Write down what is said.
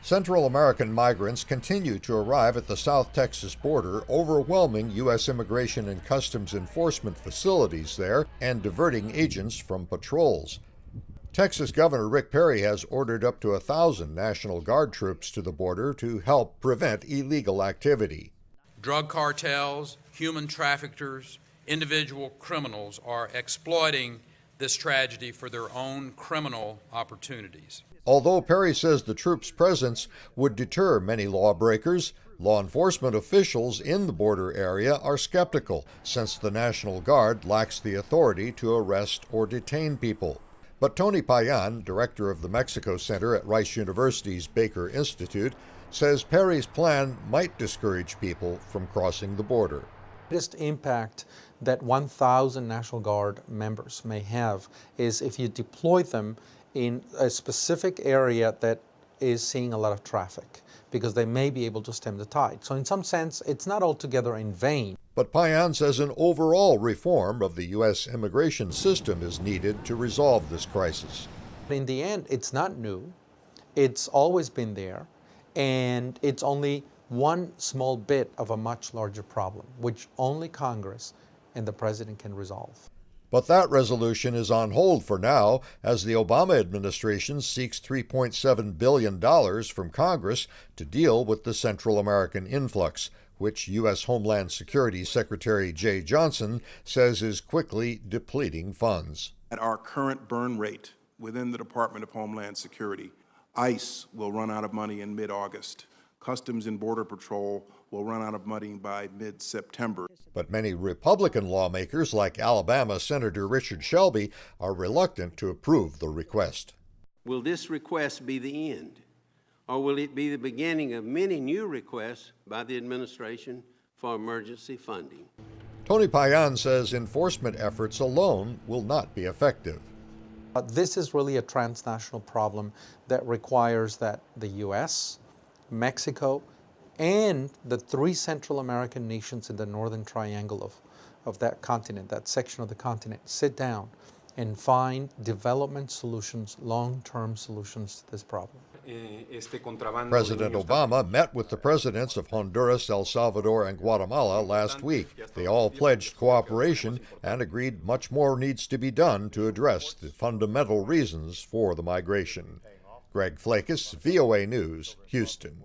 Central American migrants continue to arrive at the South Texas border, overwhelming U.S. Immigration and Customs Enforcement facilities there and diverting agents from patrols. Texas Governor Rick Perry has ordered up to 1,000 National Guard troops to the border to help prevent illegal activity. Drug cartels, human traffickers, individual criminals are exploiting this tragedy for their own criminal opportunities. Although Perry says the troops' presence would deter many lawbreakers, law enforcement officials in the border area are skeptical, since the National Guard lacks the authority to arrest or detain people. But Tony Payan, director of the Mexico Center at Rice University's Baker Institute, says Perry's plan might discourage people from crossing the border. The greatest impact that 1,000 National Guard members may have is if you deploy them in a specific area that is seeing a lot of traffic, because they may be able to stem the tide. So in some sense, it's not altogether in vain. But Payan says an overall reform of the U.S. immigration system is needed to resolve this crisis. In the end, it's not new. It's always been there, and it's only one small bit of a much larger problem, which only Congress and the President can resolve. But that resolution is on hold for now, as the Obama administration seeks $3.7 billion from Congress to deal with the Central American influx, which U.S. Homeland Security Secretary Jay Johnson says is quickly depleting funds. At our current burn rate within the Department of Homeland Security, ICE will run out of money in mid-August. Customs and Border Patrol will run out of money by mid-September. But many Republican lawmakers, like Alabama Senator Richard Shelby, are reluctant to approve the request. Will this request be the end, or will it be the beginning of many new requests by the administration for emergency funding? Tony Payan says enforcement efforts alone will not be effective. This is really a transnational problem that requires that the U.S., Mexico, and the 3 Central American nations in the northern triangle of that continent, that section of the continent, sit down and find development solutions, long-term solutions to this problem. President Obama met with the presidents of Honduras, El Salvador, and Guatemala last week. They all pledged cooperation and agreed much more needs to be done to address the fundamental reasons for the migration. Greg Flakus, VOA News, Houston.